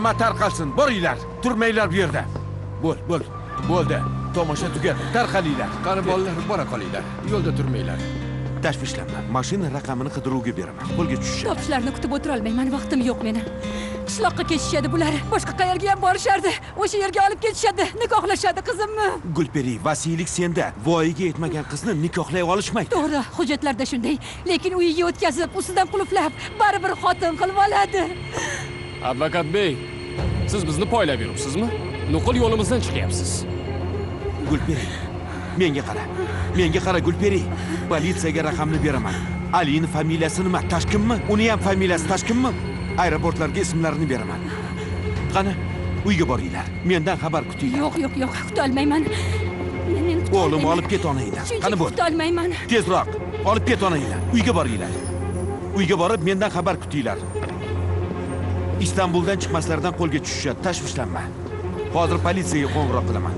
Hamma tarqalsin, boringlar. Turmanglar bu yerda. Bo'ldi. Tomosha tugadi. Tarqalinglar. Qani bolalar, bora qolinglar. Yo'lda turmanglar. Tashvishlanma. Mashina raqamini qidiruvga beraman. Qo'lga tushishadi. Topishlarni kutib o'tira olmayman, vaqtim yo'q meni. Qishloqqa ketishadi bular. Boshqa qayerga ham borishardi. O'sha yerga olib ketishadi, nikohlashadi qizimni. Gulperi, vasiylik senda. Voyaga yetmagan qizni nikohlay olishmaydi. To'g'ri, hujjatlarda shunday. Lekin uyiga o'tkazib, ustidan qulflab, baribir xotin qilib oladi. Advokat bey, siz bizni poylab yuribsizmi? Nuqul yo'limizdan chiqyapsiz. Gulperi, menga qara Gulperi. Politsiyaga raqamni beraman. Alining familiyasi nima? Tashkinmi? Uni ham familiyasi Tashkinmi? Aeroportlarga ismlarini beraman. Qani, uyga boringlar. Mendan xabar kutinglar. Yo'q, kuta olmayman. Men O'g'lim, olib ket onangni. Qani bo'l. Kuta olmayman. Tezroq, olib ket onangni. Uyga boringlar. Uyga borib mendan xabar kutinglar. Istanbuldan chiqmaslardan qo'lga tushishadi. Tashvishlanma. Hozir politsiyaga qo'ng'iroq qilaman.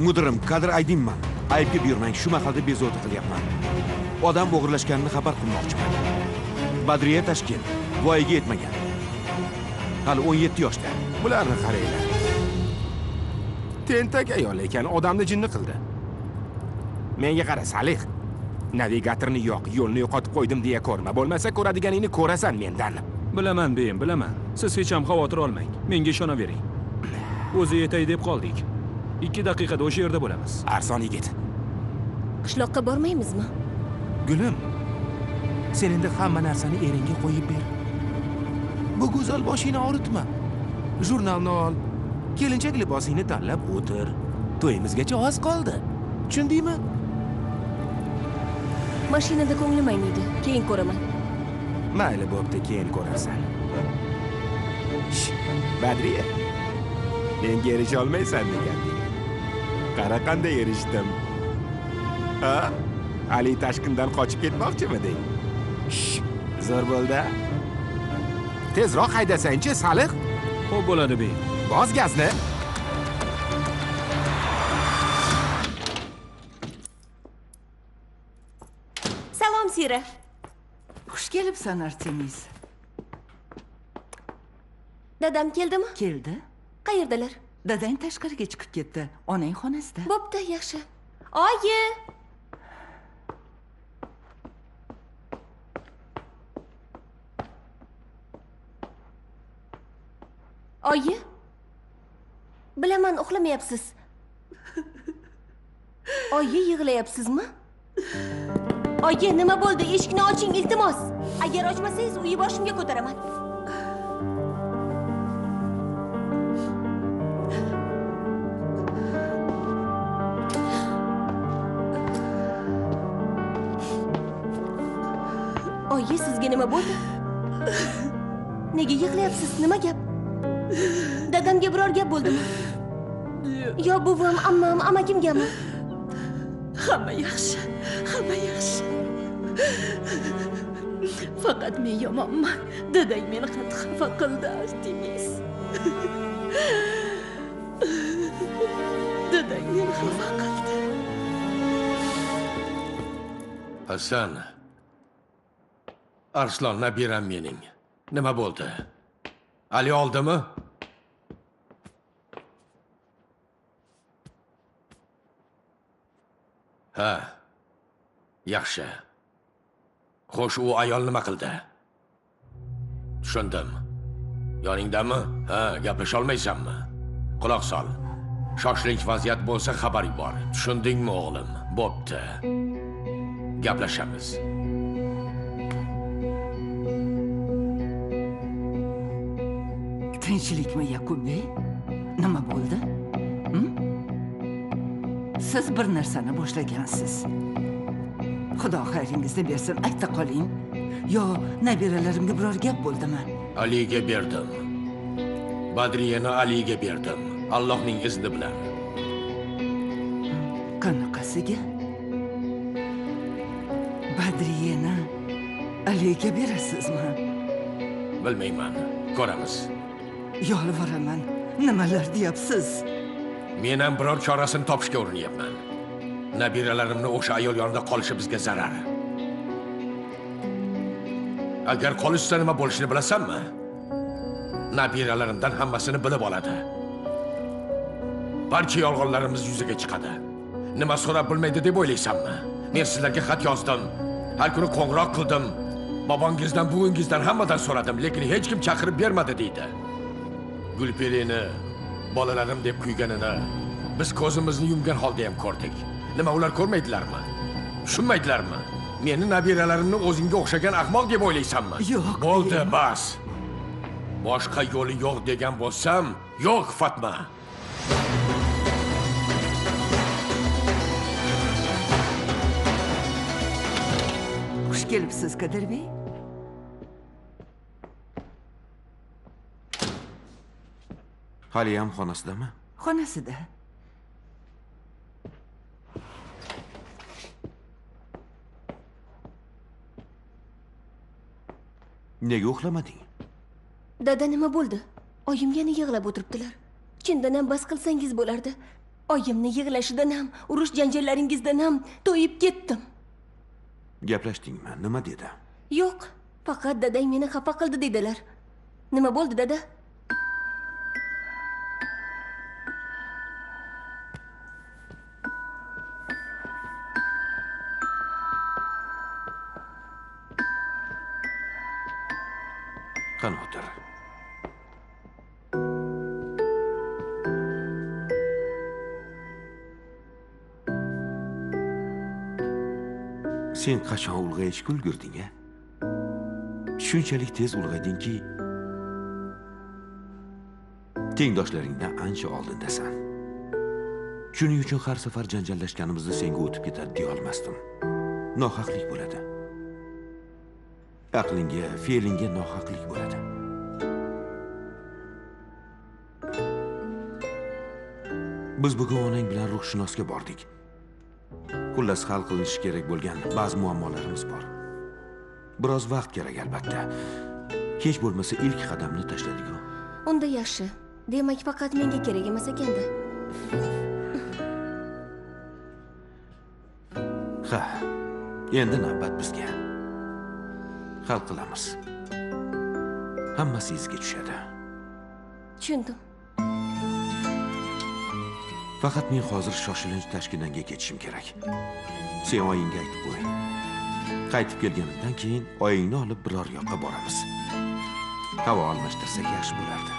Mudirim, kadr aydinman. Aybga buyurmang, shu mahalda bezovta qilyapman. Odam o'g'irlashganini xabar qilmoqchiman. Badriya Tashkent, voyaga yetmagan. Hali 17 yoshda. Bularni qaranglar. Tentak ayol ekan, odamni jinni qildi. Menga qara, Salih. Navigatorni yo'q, yo'lni yo'qotib qo'ydim deya ko'rma. Bo'lmasa ko'radiganingni ko'rasan mendan. Bilaman, beyim, bilaman. Siz hech ham xavotir olmang. Menga ishonavering. O'zi yetay deb qoldik. 2 daqiqada o'sha yerda bo'lamiz. Arson yigit. Qishloqqa bormaymizmi? Gulim, sen endi hamma narsani eringga qo'yib ber. Bu go'zal boshingni og'ritma. Jurnalni ol. Kelinchak libosingni tanlab o'tir. To'yimizgacha oz qoldi. Tushundingmi? Mashinada ko'nglim ayniydi. Keyin ko'raman. Mayli, bo'pti, keyin ko'rasan. Badriya. Menga erisha olmaysan deganding. Qara qanday erishdim. Ha? Ali Tashkindan qochib ketmoqchimiding? Zo'r bo'ldi. Tezroq haydasang-chi, Salih. Xo'p bo'ladi, beyim. Bos gazni. Salom, Sira. Xush kelibsan, Artemis. Dadam keldimi? Keldi. Qayerdalar? Dadang tashqariga chiqib ketdi. Onang xonasida. Bo'pti, yaxshi. Oyi. Oyi. Bilaman, uxlamayapsiz. Oyi, yig'layapsizmi? Oyi, nima bo'ldi? Eshikni oching, iltimos. Agar ochmasangiz, uyni boshimga ko'taraman. Oyi, sizga nima bo'ldi? Nega yig'layapsiz? Nima gap? Dadamga biror gap bo'ldimi? Yo buvim, ammam, amakimgami? Hamma yaxshi. Faqat men yomonman. Dadang meni qattiq xafa qildi, Artemis. Dadang meni xafa qildi. Hasan. Arslon, nabiram mening. Nima bo'ldi? Ali oldimi? Ha. Yaxshi. Xo'sh, u ayol nima qildi? Tushundim. Yoningdami? Ha, gaplasha olmaysanmi? Quloq sol. Shoshilinch vaziyat bo'lsa xabar yubor. Tushundingmi, o'g'lim? Bo'pti. Gaplashamiz. Tinchlikmi, Yaqubbey? Nima bo'ldi? Siz bir narsani boshlagansiz. Xudo xayringizni bersin, ayta qoling. Yo, nabiralarimga biror gap bo'ldimi? Aliga berdim. Badriyani Aliga berdim. Allohning izni bilan. Qanaqasiga? Badriyani Aliga berasizmi? Bilmayman. Ko'ramiz. Yolvoraman. Nimalar deyapsiz? Men ham biror chorasini topishga uriniryapman. Nabiralarimni o'sha ayol yonida qolishi bizga zarar. Agar qolishsa nima bo'lishini bilasanmi? Nabiralarimdan hammasini bilib oladi. Barcha yolg'onlarimiz yuzaga chiqadi. Nima so'rab bilmaydi deb o'ylaysanmi? Men sizlarga xat yozdim. Har kuni qo'ng'iroq qildim. Bobongizdan, buvingizdan hammadan so'radim, lekin hech kim chaqirib bermadi deydi. Gulperini bolalarim deb kuyganini biz ko'zimizni yumgan holda ham ko'rdik. Nima ular ko'rmaydilarmi? Tushunmaydilarmi? Meni nabiralarimni o'zingga o'xshagan ahmoq deb o'ylaysanmi? Yo'q. Bo'ldi, bas. Boshqa yo'li yo'q degan bo'lsam, yo'q, Fatma. Xush kelibsiz, Qadirbek. Haliyam xonasidami? Xonasida. Nega uxlamading? Dada nima bo'ldi? Oyim yana yig'lab o'tiribdilar. Chindan ham bas qilsangiz bo'lardi. Oyimni yig'lashidan ham, urush janjallaringizdan ham to'yib ketdim. Gaplashdingmi? Nima dedi? Yo'q, faqat dadang meni xafa qildi dedilar. Nima bo'ldi, dada? Qani o'tir. Sen qachon ulg'ayishga ulgurding, a? Shunchalik tez ulg'aydingki, tengdoshlaringdan ancha oldindasan. Shuning uchun har safar janjallashganimizda senga o'tib ketadi deya olmasdim. Nohaqlik bo'ladi. Aqlingga, fe'lingga nohaqlik bo'ladi. Biz bugun onang bilan ruhshunosga bordik. Xullas hal qilinishi kerak bo'lgan ba'zi muammolarimiz bor. Biroz vaqt kerak albatta. Hech bo'lmasa ilk qadamni tashladik-ku. Unda yaxshi. Demak, faqat menga kerak emas ekanda. Ha, endi navbat bizga. Hal qilamiz. Hammasi izga tushadi. Tushundim. Faqat men hozir shoshilinch Tashkentga ketishim kerak. Sen oyingga aytib qo'y. Qaytib kelganimdan keyin oyingni olib biror yoqqa boramiz. Havo almashtirsak yaxshi bo'lardi.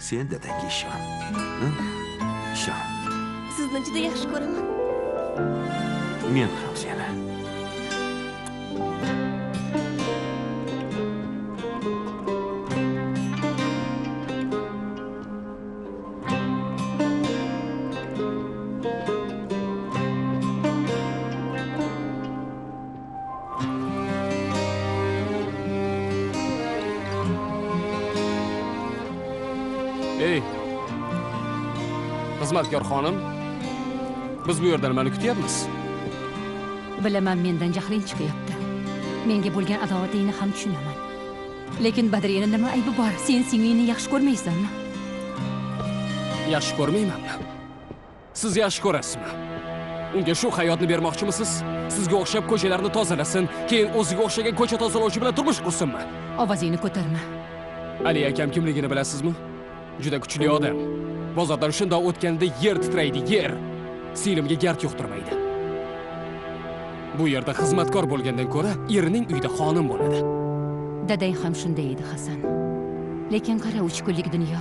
Sen dadangga ishon. Ishon. Sizni juda yaxshi ko'raman. Men ham seni. Ey, xizmatkor xonim, biz bu yerda nimani kutyapmiz? Bilaman, mendan jahling chiqyapti. Menga bo'lgan adovatingni ham tushunaman. Lekin Badriyani nima aybi bor? Sen singlingni yaxshi ko'rmaysanmi? Yaxshi ko'rmaymanmi? Siz yaxshi ko'rasizmi? Unga shu hayotni bermoqchimisiz? Sizga o'xshab ko'chalarni tozalasin, keyin o'ziga o'xshagan ko'cha tozalovchi bilan turmush qursinmi? Ovozingni ko'tarma. Ali akam kimligini bilasizmi? Juda kuchli odam. Bozordan shundoq o'tganda yer titraydi, yer. Singlimga gard yuqtirmaydi. Bu yerda xizmatkor bo'lgandan ko'ra, erining uyida xonim bo'ladi. Dadang ham shunday edi, Hasan. Lekin qara, 3 kunlik dunyo.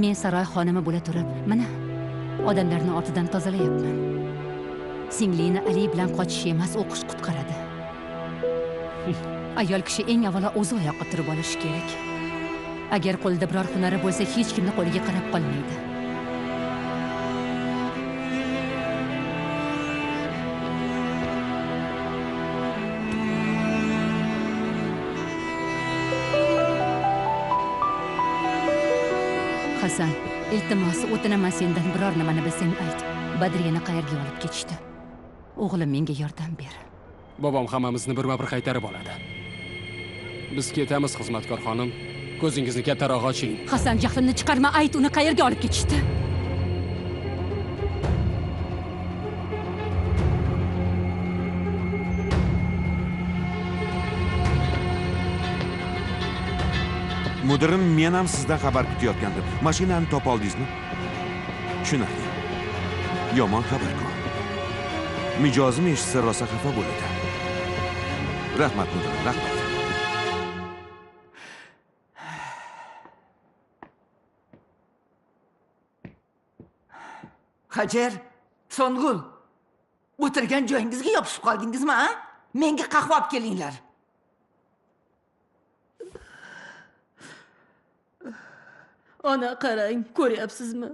Men saroy xonimi bo'la turib, mana odamlarni ortidan tozalayapman. Singlini Ali bilan qochish emas, o'qish qutqaradi. Ayol kishi eng avvalo o'zi oyoqqa turib olishi kerak. Agar qo'lida biror hunari bo'lsa, hech kimni qo'liga qarab qolmaydi. Hasan, iltimos, o'tinaman sendan biror nimani bilsang ayt. Badriyani qayerga olib ketishdi? O'g'lim, menga yordam ber. Bobom hammamizni birma-bir qaytarib oladi. Biz ketamiz, xizmatkor xonim. Ko'zingizni kattaroq oching. Hasan, jahlimni chiqarma, ayt, uni qayerga olib ketishdi? Mudirim, men ham sizdan xabar kutayotgandim. Mashinani topa oldingizmi? Tushunarli. Yomon xabar-ku. Mijozim eshitsa rosa xafa bo'ladi. Rahmat mudirim, rahmat. Hajar, So'ng'ul, o'tirgan joyingizga yopishib qoldingizmi, ha? Menga qahva olib kelinglar. Ona qarang, ko'ryapsizmi?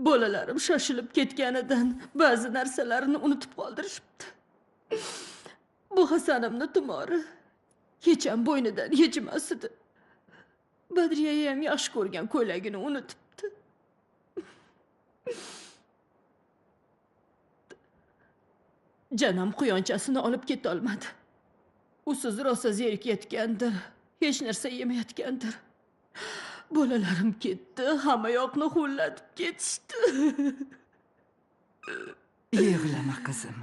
Bolalarim shoshilib ketganidan ba'zi narsalarni unutib qoldirishibdi. Bu Hasanimni tumori hech ham bo'ynidan yechmas edi. Badriya ham yaxshi ko'rgan ko'ylagini unutibdi. Janam quyonchasini olib keta olmadi. Usiz rosa zerikayotgandir, hech narsa yemayotgandir. Bolalarim ketdi, hamma yoqni huvlatib ketishdi. Yig'lama qizim.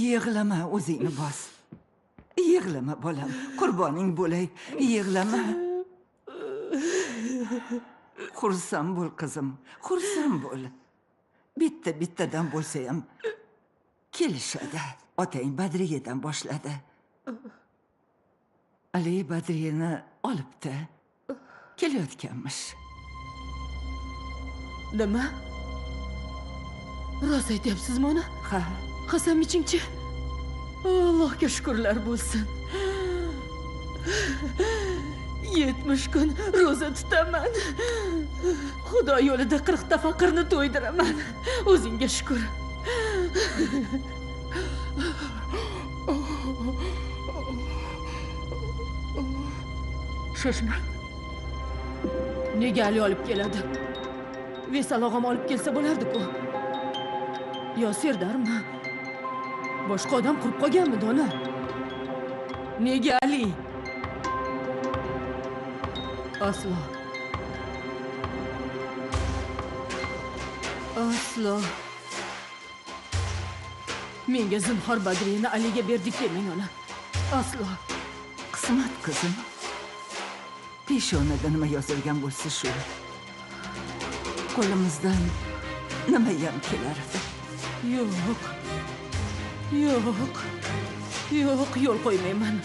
Yig'lama, o'zingni bos. Yig'lama bolam, qurboning bo'lay, yig'lama. Xursand bo'l qizim, xursand bo'l. Bittadan bo'lsa ham kelishadi. Otang Badriyadan boshladi. Ali Badriyani olibdi. Kelayotganmish. Nima? Rost aytyapsizmi ona? Ha. Qasam ichingchi. Allohga shukrlar bo'lsin. 70 kun roza tutaman. Xudo yo'lida 40 ta faqirni to'ydiraman. O'zingga shukr. Shoshma. Nega Ali olib keladi? Vesal og'am olib kelsa bo'lardi-ku. Yo Serdarmi? Boshqa odam qurib qolganmi, Dona? Nega Ali? Aslo. Menga zinhor Badriyani Aliga berdik demang ona. Aslo. Qismat qizim. Peshonada nima yozilgan bo'lsa shu. Qo'limizdan nima ham kelardi? Yo'q, yo'l qo'ymayman.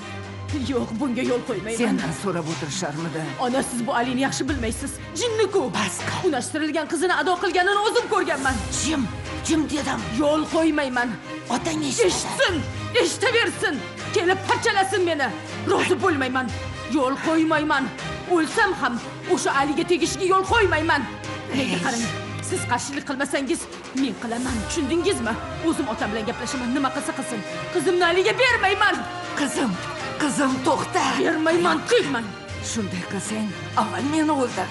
Yo'q, bunga yo'l qo'ymayman. Sendan so'rab o'tirisharmidi? Ona, siz bu Alini yaxshi bilmaysiz. Jinni-ku. Bas qil. Unashtirilgan qizini ado qilganini o'zim ko'rganman. Jim dedim. Yo'l qo'ymayman. Otang eshitsin, eshitaversin. Kelib parchalasin meni. Rozi bo'lmayman. Yo'l qo'ymayman. O'lsam ham o'sha Aliga tegishiga yo'l qo'ymayman. Menga qarang. Siz qarshilik qilmasangiz, men qilaman. Tushundingizmi? O'zim otam bilan gaplashaman. Nima qilsa qilsin. Qizimni Aliga bermayman. Qizim to'xta. Bermayman, tegmang. Shunday qilsang, avval meni o'ldir.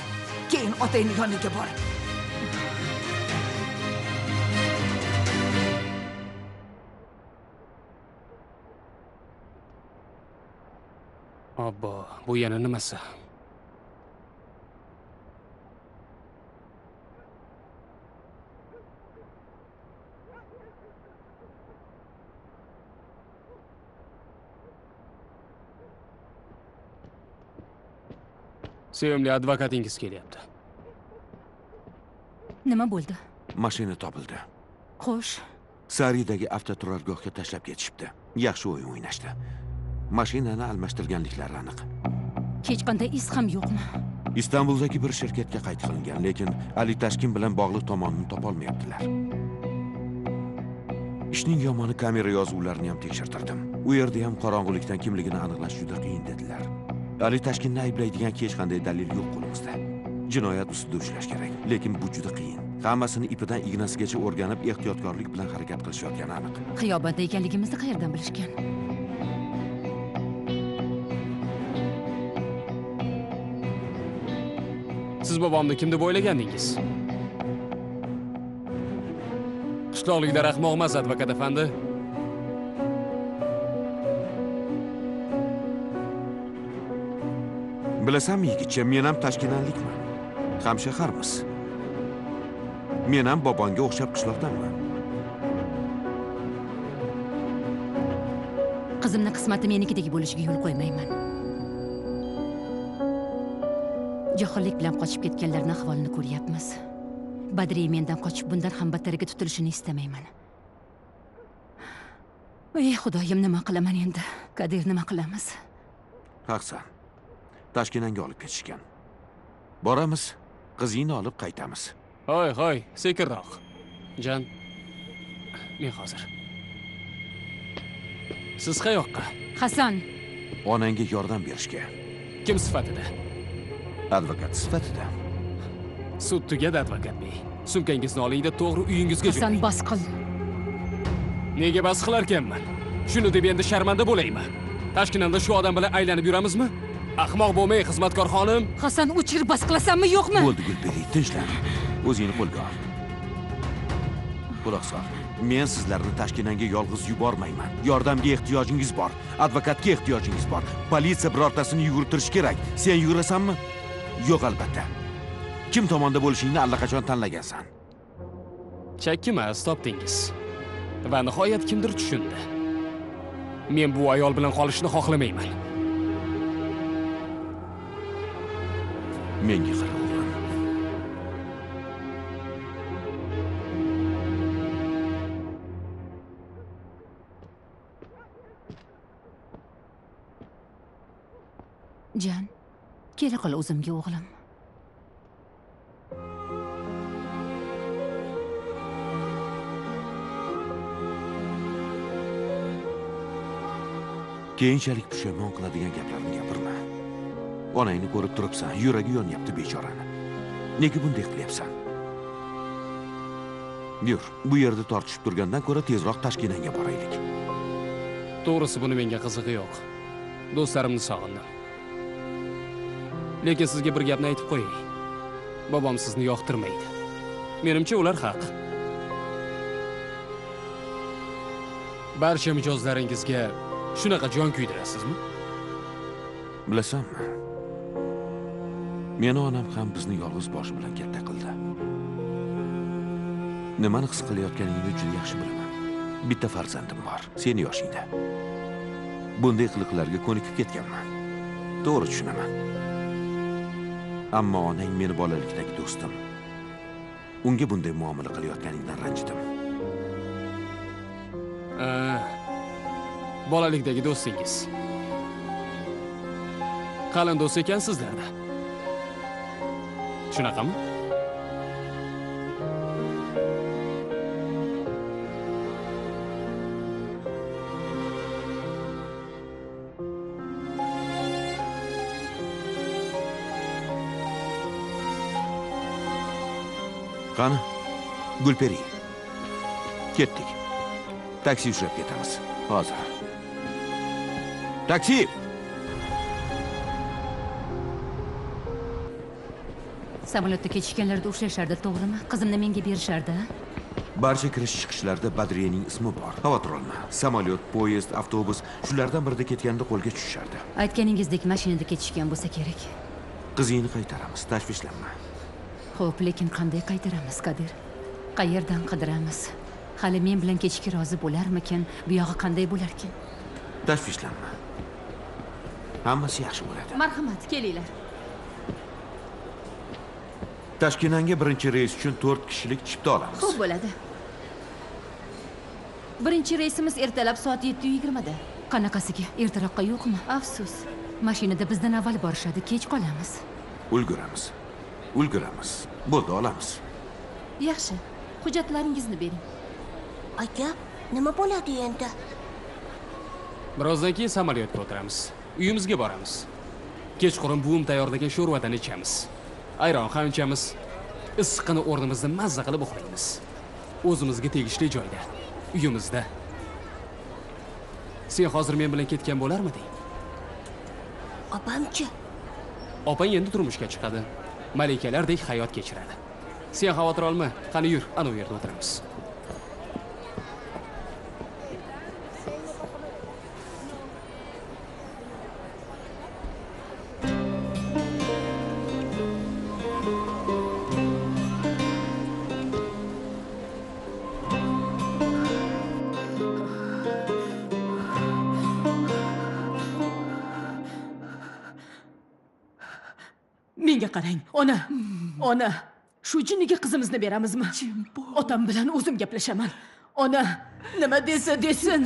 Keyin otangning yoniga bor. Obbo, bu yana nimasi? Sevimli advokatingiz kelyapti. Nima bo'ldi? Mashina topildi. Xo'sh. Saridagi avtoturargohga tashlab ketishibdi. Yaxshi o'yin o'ynashdi. Mashinani almashtirganliklari aniq. Hech qanday iz ham yo'qmi? Istanbuldagi bir shirkatga qayd qilingan, lekin Ali Tashkin bilan bog'liq tomonini topolmayaptilar. Ishning yomoni, kamera yozuvlarini ham tekshirtirdim. U yerda ham qorong'ulikdan kimligini aniqlash juda qiyin dedilar. Ali Tashkinni ayblaydigan hech qanday dalil yo'q qo'limizda. Jinoyat ustida ushlash kerak, lekin bu juda qiyin. Hammasini ipidan ignasigacha o'rganib, ehtiyotkorlik bilan harakat qilishayotgani aniq. Xiyobatda ekanligimizni qayerdan bilishgan? Siz bobomni kim deb o'ylagandingiz? Qishloqlikda rahmoq emas, advokat afandi. Bilasanmi, yigitcha, men ham tashkinanlikman. Hamshaharmiz. Men ham bobonga o'xshab qishloqdanman. Qizimning qismati menikidek bo'lishiga yo'l qo'ymayman. Johillik bilan qochib ketganlarning ahvolini ko'ryapmiz. Badriy mendan qochib bundan ham batteriga tutilishini istamayman. Ey Xudoyim, nima qilaman endi? Qadir, nima qilamiz? Haqsan. Toshkentga olib ketishgan. Boramiz, qizingni olib qaytamiz. Hoy, sekinroq. Jan, men hozir. Siz qayoqqa? Hasan, Onangga yordam berishga. Kim sifatida? Advokat sifatida. Sud tugadi, advokat bey. Sumkangizni oling-da, to'g'ri uyingizga Hasan, bas qil. Nega bas qilarkanman? Shuni deb endi sharmanda bo'laymi? Tashkentda shu odam bilan aylanib yuramizmi? Ahmoq bo'lmay, xizmatkor xonim. Hasan, o'chir, bas qilasanmi, yo'qmi? Bo'ldi, Gulperi, tinchlan. O'zingni qo'lga ol. Quloq sol. Men sizlarni Toshkentga yolg'iz yubormayman. Yordamga ehtiyojingiz bor, advokatga ehtiyojingiz bor. Politsiya birortasini yugurtirish kerak. Sen yugurasanmi? Yo'q, albatta. Kim tomonda bo'lishingni allaqachon tanlagansan. Chakkimas topdingiz. Va nihoyat kimdir tushundi. Men bu ayol bilan qolishni xohlamayman. Menga qara, o'g'lim. Jan, kela qol o'zimga, o'g'lim. Keyinchalik pushaymon qiladigan gaplarni gapirma. Onangni ko'rib turibsan, yuragi yonyapti bechorani. Nega bunday qilyapsan? Yur, bu yerda tortishib turgandan ko'ra tezroq Toshkentga boraylik. To'g'risi buni menga qizig'i yo'q. Do'stlarimni sog'indim. Lekin sizga bir gapni aytib qo'yay. Bobom sizni yoqtirmaydi. Menimcha ular haq. Barcha mijozlaringizga shunaqa jon kuydirasizmi? Bilasanmi? Meni onam ham bizni yolg'iz bosh bilan katta qildi. Nimani his qilayotganingni juda yaxshi bilaman. Bitta farzandim bor, seni yoshingda. Bunday qiliqlarga ko'nikib ketganman. To'g'ri tushunaman. Ammo onang meni bolalikdagi do'stim. Unga bunday muomala qilayotganingdan ranjidim. Bolalikdagi do'stingiz. Qalin do'st ekansizlar-da. Shunaqami? Qani? Gulperi. Ketdik. Taksi ushlab ketamiz. Hozir. Taksi! Samolyotda ketishganlarda ushlashardi, to'g'rimi? Qizimni menga berishardi. Barcha kirish-chiqishlarda Badriyaning ismi bor. Xavotir olma. Samolyot, poyezd, avtobus shulardan birida ketganda qo'lga tushishardi. Aytganingizdek mashinada ketishgan bo'lsa kerak. Qizingni qaytaramiz, tashvishlanma. Xo'p, lekin qanday qaytaramiz, Qadir? Qayerdan qidiramiz? Hali men bilan ketishga rozi bo'larmikin? Bu yog'i qanday bo'larkin? Tashvishlanma. Hammasi yaxshi bo'ladi. Marhamat, kelinglar. Toshkentga birinchi reys uchun 4 kishilik chipta olamiz. Xo'p bo'ladi. Birinchi reysimiz ertalab soat 7:20 da. Qanaqasiga? Ertaroqqa yo'qmi? Afsus. Mashinada bizdan avval borishadi, kech qolamiz. Ulguramiz. Bo'ldi, olamiz. Yaxshi. Hujjatlaringizni bering. Aka, nima bo'ladi endi? Birozdan keyin samolyotga o'tiramiz. Uyimizga boramiz. Kechqurun buvim tayyorlagan sho'rvadan ichamiz. Ayron ham ichamiz. Issiqni o'rnimizda mazza qilib uxlaymiz. O'zimizga tegishli joyda, uyimizda. Sen hozir men bilan ketgan bo'larmiding? Opamchi? Opang endi turmushga chiqadi. Malikalardek hayot kechiradi. Sen xavotir olma. Qani yur, ana u yerda o'tiramiz. menga qarang. Ona, shu jinniga qizimizni beramizmi? Otam bilan o'zim gaplashaman. Ona, nima desa desin.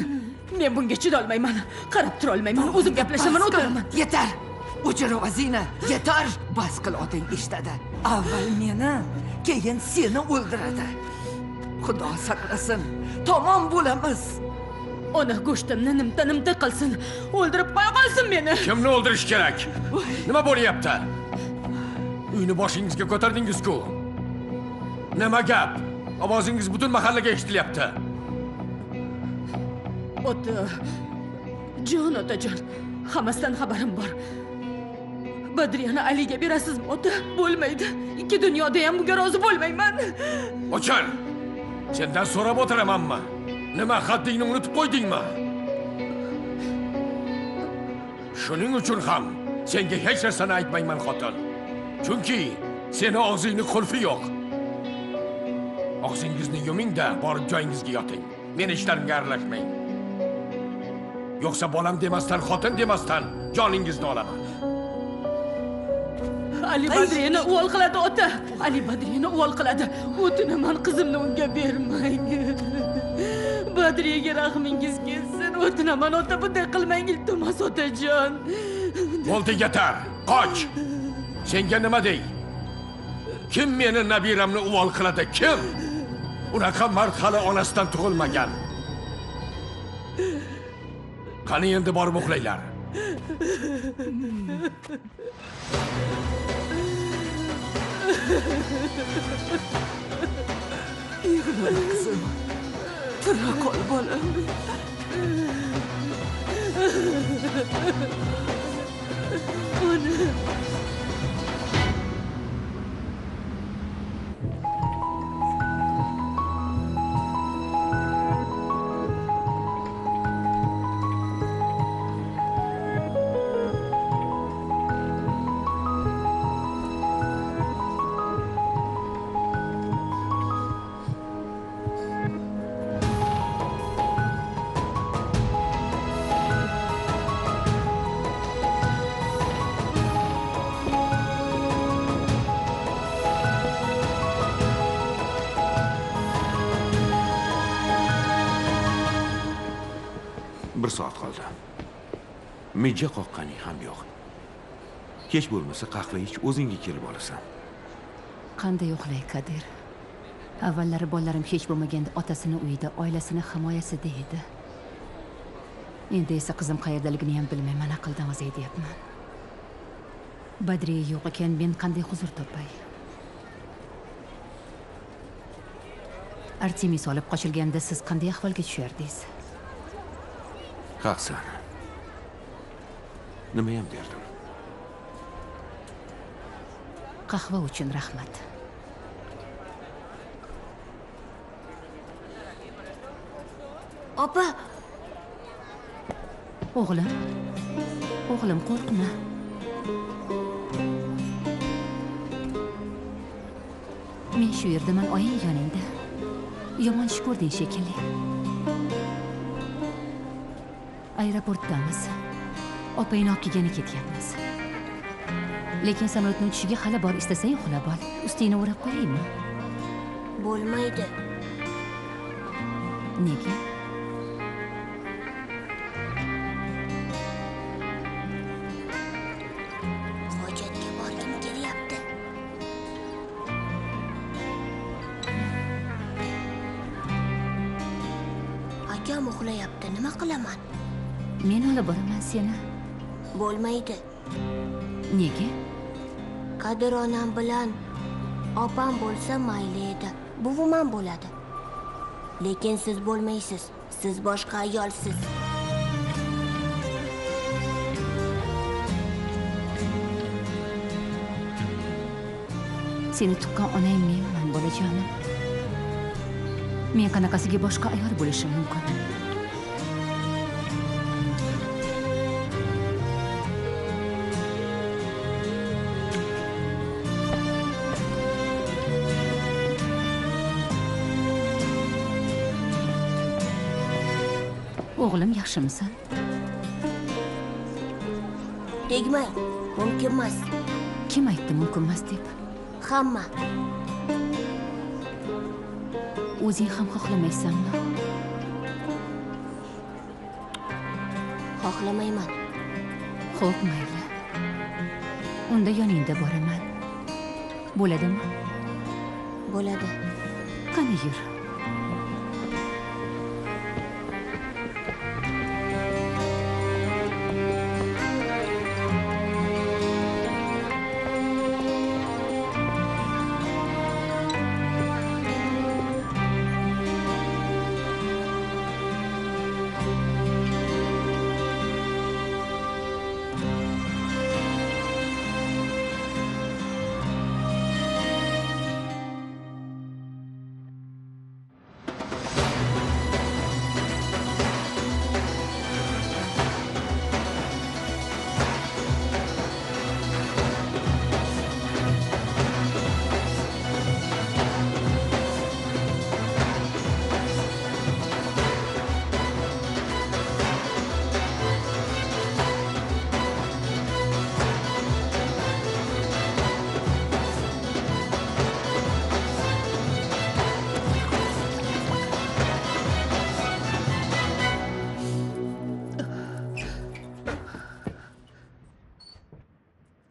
Men bunga chidolmayman. Qarab tura olmayman. O'zim gaplashaman, o'tiraman. Yetar! O'chir ovozingni. Yetar! Bas qil, oting eshitadi. Avval meni, keyin seni o'ldiradi. Xudo saqlasin. Tamom bo'lamiz. Ona go'shtimni nimta qilsin. O'ldirib qo'ya qolsin meni. Kimni o'ldirish kerak? Nima bo'lyapti? Uyni boshingizga ko'tardingiz-ku. Nima gap? Ovozingiz butun mahallaga eshitilyapti. Otajon, hammasidan xabarim bor. Badriyani Aliga berasizmi, ota? Bo'lmaydi. Ikki dunyoda ham bunga rozi bo'lmayman. O'chir. Sendan so'rab o'tiramanmi? Nima, haddingni unutib qo'ydingmi? Shuning uchun ham senga hech narsani aytmayman, xotin. Chunki seni og'zingni qulfi yo'q. Og'zingizni yuming-da, borib joyingizga yoting. Men ishlarimga aralashmang. Yo'qsa bolam demasdan, xotin demasdan joningizni olaman. Ali Badriyani o'g'il qiladi, ota. Ali Badriyani o'g'il qiladi. O'tinaman, qizimni unga bermang. Badriyaga rahmingiz kelsin. O'tinaman, ota, bunday qilmang, iltimos, otajon. Bo'ldi, yetar. Qoch. Senga nima dey? Kim meni nabiramni o'g'il qiladi? Kim? Unaqa mard hali onasidan tug'ilmagan. Qani endi borib uxlaylar. Yig'lama qizim. Tura qol bolam. Ona. Bir soat qoldi. Mijja qoqqaning ham yo'q. Kech bo'lmasa qahva ich, o'zingga kelib olasan. Qanday uxlay, Kadir? Avvallari bolalarim hech bo'lmaganda otasini uyida, oilasini himoyasida edi. Endi esa qizim qayerdaligini ham bilmayman, aqldan voz etyapman. Badriya yo'q ekan, men qanday huzur topay? Artemis olib qochilganda siz qanday ahvolga tushardingiz? Haqsan. Nima ham derdim? Qahva uchun rahmat. Opa. O'g'lim, qo'rqma. Men shu yerdaman, oying yoningda. Yomon ish ko'rding shekilli. Aeroportdamiz. Opangni olib kelgani ketyapmiz. Lekin samolyotning uchiga hali bor, istasang uxlab ol. Ustingni o'rab qo'yaymi? Bo'lmaydi. Nega? Hojatga borgim kelyapti. Akam uxlayapti, nima qilaman? Men olib boraman seni. Bo'lmaydi. Nega? Kadir onam bilan opam bo'lsa mayli edi. Buvim ham bo'ladi. Lekin siz bo'lmaysiz. Siz boshqa ayolsiz. Seni tuqqan onang menman, bolajonim. Men qanaqasiga boshqa ayol bo'lishim mumkin? O'g'lim, yaxshimisan? Tegmang, mumkin emas. Kim aytdi mumkin emas deb? Hamma. O'zing ham xohlamaysanmi? Xohlamayman. Xo'p, mayli. Unda yoningda boraman. Bo'ladimi? Bo'ladi. Qani yur.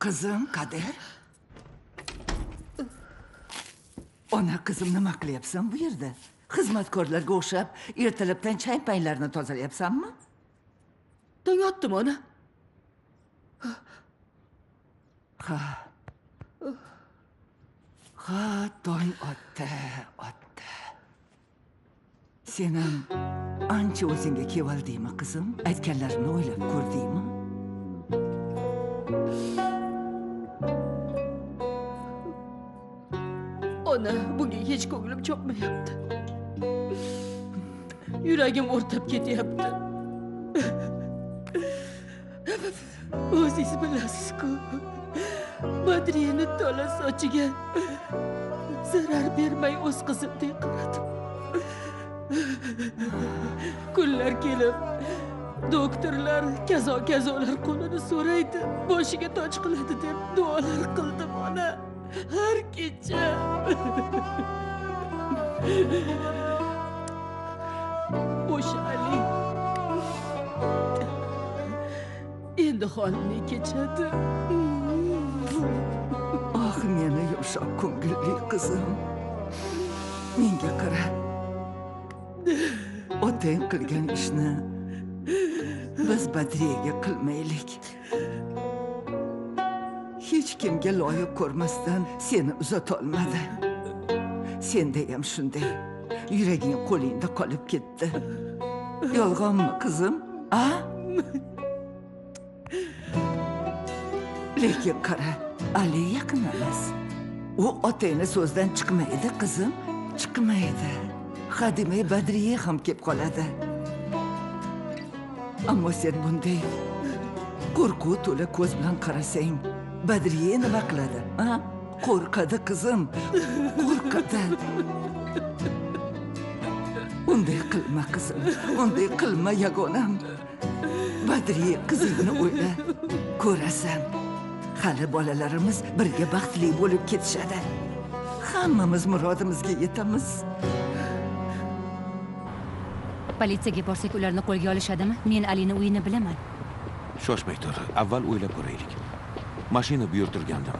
Qizim, Kader. Ona qizim, nima qilyapsan bu yerda? Xizmatkorlarga o'xshab, ertalabdan chang-panglarni tozalayapsanmi? Tong otdim, ona. Ha, tong otdi. Sen ham ancha o'zingga kelvaldingmi, qizim? Aytganlarimni o'ylab ko'rdingmi? Ona, bunga hech ko'nglim chopmayapti. Yuragim o'rtab ketyapti. O'zingiz bilasiz-ku. Badriyani to'la sochiga zarar bermay o'z qizimdek qaradim. Kunlar kelib, doktorlar kazo-kazolar qo'lini so'raydi, boshiga toj qiladi deb duolar qildim, ona. Har kecha. O'sha Ali endi holini kechadi. Ah, meni yumshoq ko'ngilli qizim. Menga qara. Otang qilgan ishni biz Badriyaga qilmaylik. Hech kimga loyiq ko'rmasdan seni uzatolmadi. Senda ham shunday. Yuraging qo'lingda qolib ketdi. Yolg'onmi, qizim? A? Lekin qara, Ali yaqin emas. U otangni so'zdan chiqmaydi, qizim. Chiqmaydi. Hadimay Badriya ham kelib qoladi. Ammo sen bunday qo'rquv to'la ko'z bilan qarasang, Badriya nima qiladi? Ha? Qo'rqadi, qizim. Qo'rqadi. Unday qilma, qizim. Unday qilma, yagonam. Badriya qizingni o'yla. Ko'rasan, hali bolalarimiz birga baxtli bo'lib ketishadi. Hammamiz murodimizga yetamiz. Politsiyaga borsak ularni qo'lga olishadimi? Men Alini uyini bilaman. Shoshmay tur. Avval o'ylab ko'raylik. Mashina buyurtirgandim.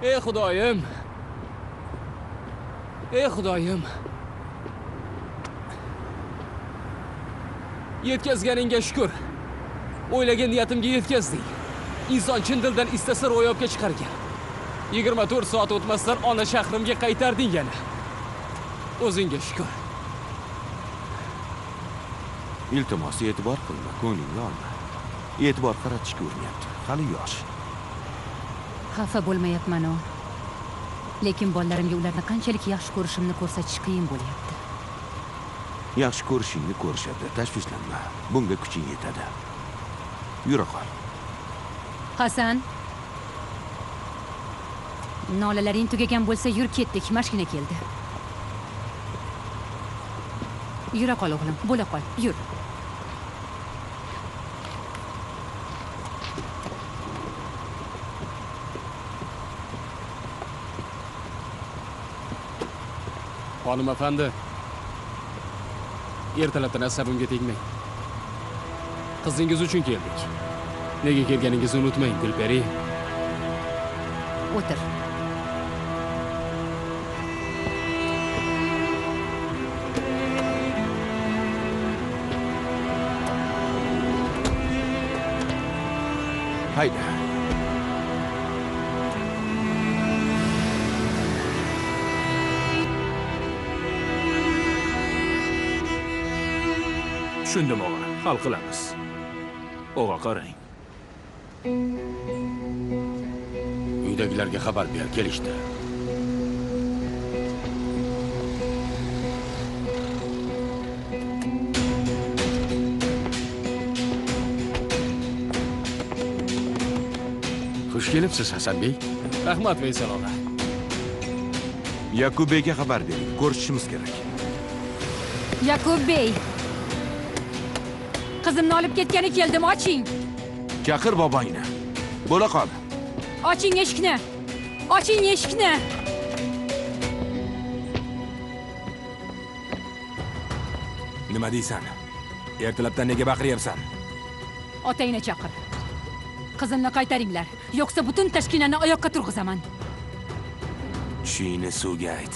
Ey Xudoyim. Ey Xudoyim. Yetkazganingga shukr. O'ylagan niyatimga yetkazding. Inson chin dildan istasa ro'yobga chiqargan. 24 soat o'tmasdan ona shahrimga qaytarding yana. O'zingga shukr. Iltimos, e'tibor qilma, ko'nglingga olma. E'tibor qaratishga urinayapti. Hali yosh. Xafa bo'lmayapman o. Lekin bolalarimga ularni qanchalik yaxshi ko'rishimni ko'rsatish qiyin bo'lyapti. Yaxshi ko'rishingni ko'rishadi, tashvishlanma. Bunga kuching yetadi. Yura qol. Hasan. Nolalaring tugagan bo'lsa, yur ketdik, mashina keldi. Yura qol o'g'lim, bo'la qol, yur. Xonim afandi, ertalabdan asabimga tegmang. Qizingiz uchun keldik. Nega kelganingizni unutmang, Gulperi. O'tir. Hayda. Tushundim og'a, hal qilamiz. Og'a qarang. Uydagilarga xabar ber, kelishdi. Xush kelibsiz, Hasanbek. Rahmat, Veysel og'a. Yakub Beyga xabar bering, ko'rishishimiz kerak. Yakub Bey. Qizimni olib ketgani keldim, oching. Chaqir bobongni. Bo'la qol. Oching eshikni. Oching eshikni. Nima deysan? Ertalabdan nega baqiryapsan? Otangni chaqir. Qizimni qaytaringlar, yo'qsa butun tashkinani oyoqqa turg'izaman. Tushingni suvga ayt.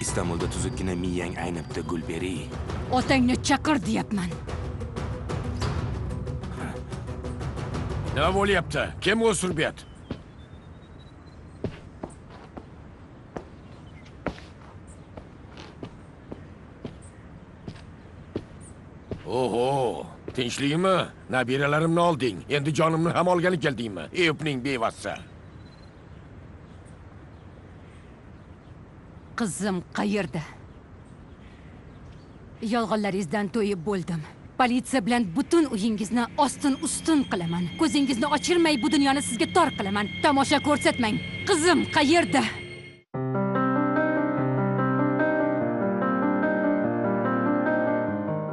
Istanbulda tuzukkina miyang aynibdi, Gulperi. Otangni chaqir deyapman. Nima bo'lyapti? Kim u surbet? Oho, tinchlikmi? Nabiralarimni olding. Endi jonimni ham olgani keldingmi? Eyupning bevasi. Qizim qayerda? Yolg'onlaringizdan to'yib bo'ldim. Politsiya bilan butun uyingizni ostin-ustun qilaman. Ko'zingizni ochirmay bu dunyoni sizga tor qilaman. Tomosha ko'rsatmang. Qizim qayerda?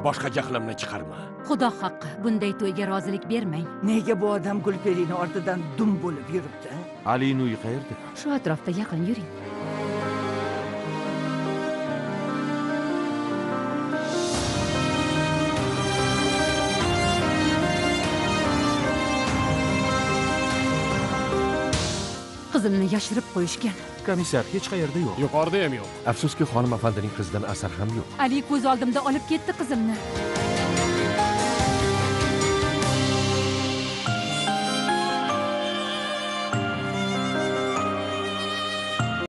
Boshqa jahlimni chiqarma. Xudo haqqi, bunday to'yga rozilik bermang. Nega bu odam Gulperining ortidan dum bo'lib yuribdi? Alining uyi qayerda? Shu atrofda yaqin yuring. Qizimni yashirib qo'yishgan. Komissar hech qayerda yo'q. Yuqorida ham yo'q. Afsuski, xonim afandining qizidan asar ham yo'q. Ali ko'z oldimda olib ketdi qizimni.